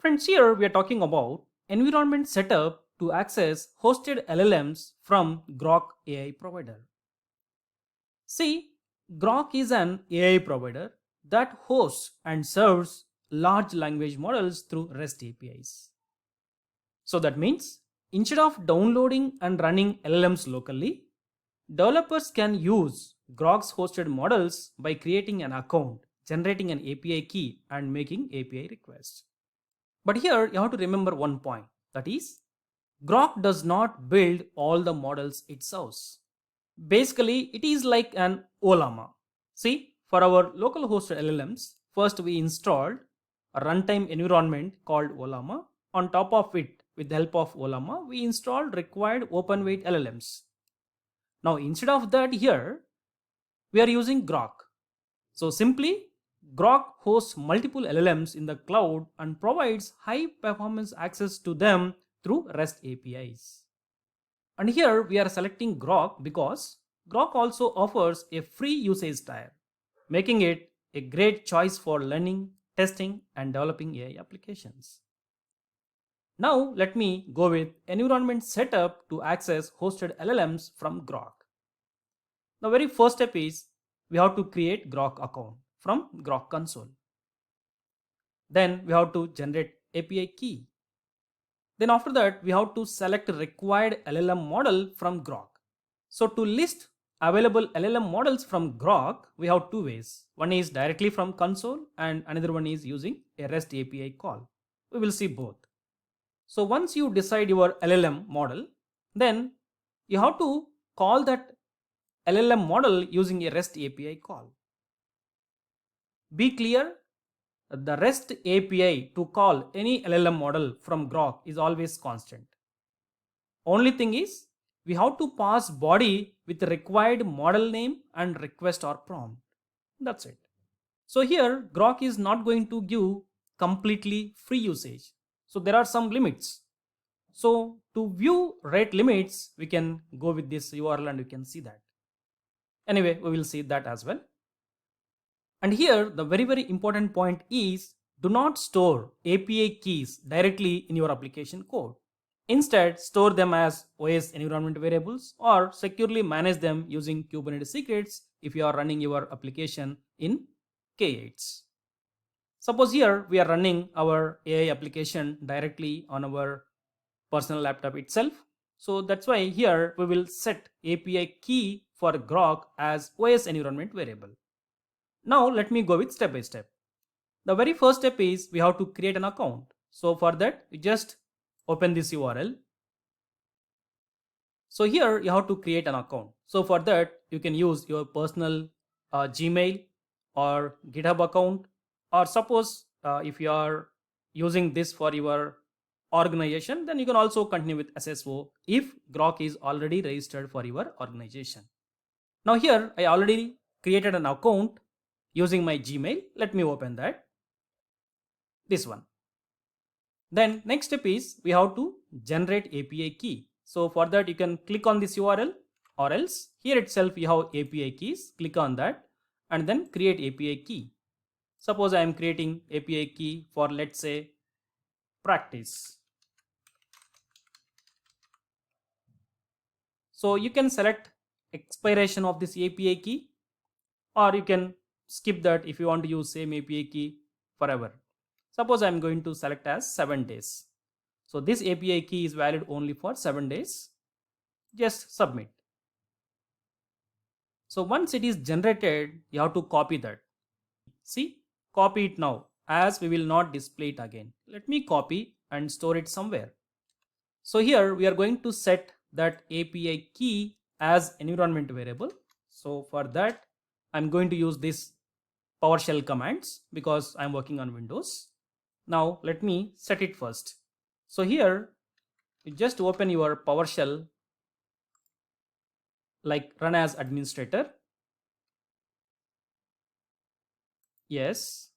Friends, here we are talking about environment setup to access hosted LLMs from Groq AI provider. See, Groq is an AI provider that hosts and serves large language models through REST APIs. So that means instead of downloading and running LLMs locally, developers can use Groq's hosted models by creating an account, generating an API key, and making API requests. But here you have to remember one point, that is, Groq does not build all the models it serves. Basically, it is like an Olama. See, for our local hosted LLMs, first we installed a runtime environment called Olama. On top of it, with the help of Olama, we installed required open weight LLMs. Now, instead of that, here we are using Groq. So simply, Groq hosts multiple LLMs in the cloud and provides high performance access to them through REST APIs. And here we are selecting Groq because Groq also offers a free usage tier, making it a great choice for learning, testing, and developing AI applications. Now let me go with environment setup to access hosted LLMs from Groq. The very first step is we have to create Groq account from Groq console. Then we have to generate API key. Then after that, we have to select required LLM model from Groq. So to list available LLM models from Groq, we have two ways. One is directly from console and another one is using a REST API call. We will see both. So once you decide your LLM model, then you have to call that LLM model using a REST API call. Be clear, the REST API to call any LLM model from Groq is always constant. Only thing is, we have to pass body with the required model name and request or prompt. That's it. So here, Groq is not going to give completely free usage. So there are some limits. So to view rate limits, we can go with this URL and you can see that. Anyway, we will see that as well. And here the very important point is, do not store API keys directly in your application code. Instead, store them as OS environment variables or securely manage them using Kubernetes secrets if you are running your application in K8s. Suppose here we are running our AI application directly on our personal laptop itself. So that's why here we will set API key for Groq as OS environment variable. Now let me go with step by step. The very first step is we have to create an account. So for that, we just open this URL. So here you have to create an account. So for that, you can use your personal Gmail or GitHub account, or suppose if you are using this for your organization, then you can also continue with SSO if Groq is already registered for your organization. Now here I already created an account using my Gmail. Let me open that. This one. Then next step is we have to generate API key. So for that, you can click on this URL, or else here itself you have API keys. Click on that and then create API key. Suppose I am creating API key for, let's say, practice. So you can select expiration of this API key, or you can skip that if you want to use same API key forever. Suppose I am going to select as 7 days. So this API key is valid only for 7 days. Just submit. So once it is generated, you have to copy that. See, copy it now, as we will not display it again. Let me copy and store it somewhere. So here we are going to set that API key as environment variable. So for that, I'm going to use this PowerShell commands because I'm working on Windows. Now let me set it first. So here you just open your PowerShell, like run as administrator. Yes.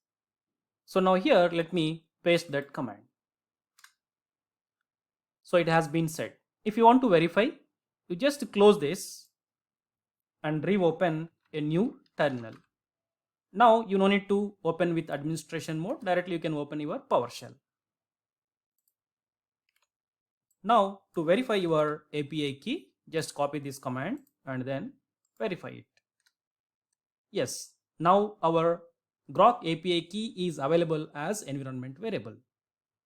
So now here let me paste that command. So it has been set. If you want to verify, you just close this and reopen a new terminal. Now you no need to open with administration mode. Directly you can open your PowerShell. Now to verify your API key, just copy this command and then verify it. Yes, now our Groq API key is available as environment variable.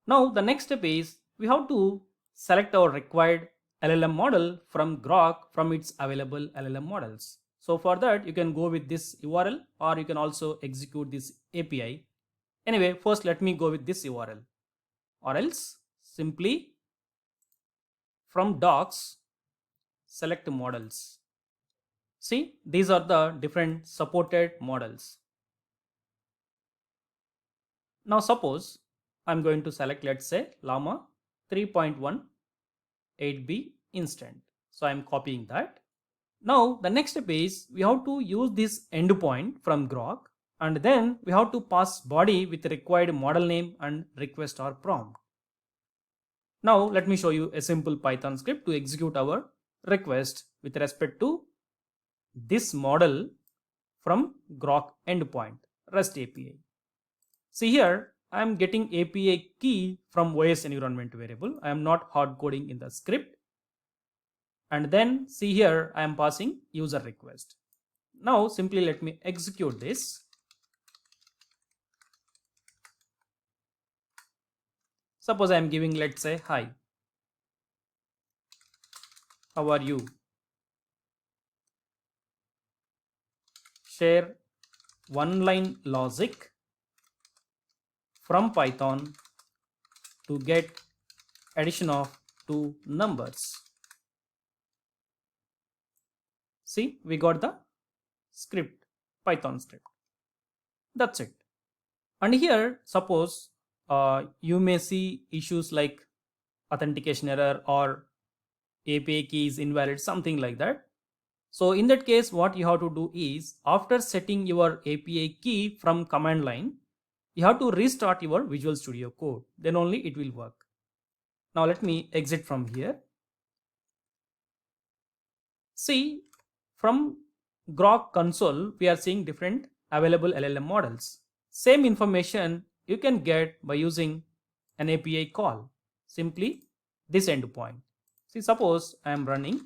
Now the next step is we have to select our required LLM model from Groq from its available LLM models. So for that you can go with this URL or you can also execute this API. Anyway, first let me go with this URL, or else simply from docs select models. See, these are the different supported models. Now suppose I'm going to select, let's say, Llama 3.1 8B instant. So I'm copying that. Now the next step is we have to use this endpoint from Groq, and then we have to pass body with required model name and request or prompt. Now let me show you a simple Python script to execute our request with respect to this model from Groq endpoint REST API. See here, I am getting API key from OS environment variable. I am not hard coding in the script. And then see here, I am passing user request. Now simply let me execute this. Suppose I am giving, let's say, hi, how are you? Share one line logic from Python to get addition of two numbers. See, we got the script, Python script. That's it. And here, suppose you may see issues like authentication error or API key is invalid, something like that. So in that case, what you have to do is after setting your API key from command line, you have to restart your Visual Studio Code. Then only it will work. Now let me exit from here. See, from Groq console, we are seeing different available LLM models. Same information you can get by using an API call. Simply this endpoint. See, suppose I am running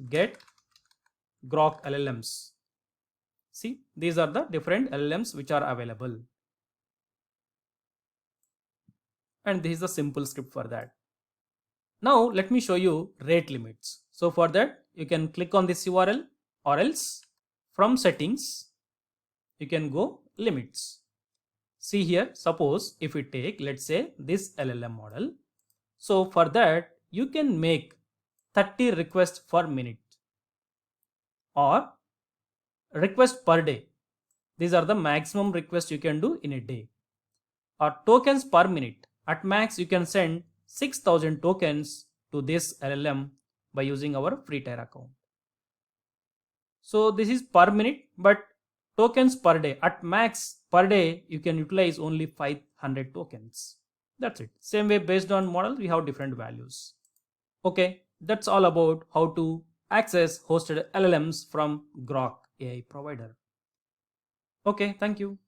get Groq LLMs. See, these are the different LLMs which are available. And this is a simple script for that. Now let me show you rate limits. So for that you can click on this URL, or else from settings you can go limits. See here, suppose if we take, let's say, this LLM model. So for that you can make 30 requests per minute or request per day. These are the maximum requests you can do in a day. Or tokens per minute. At max you can send 6000 tokens to this LLM by using our free tier account. So this is per minute, but tokens per day. At max per day you can utilize only 500 tokens. That's it. Same way, based on model we have different values. Okay, that's all about how to access hosted LLMs from Groq AI provider. Okay, thank you.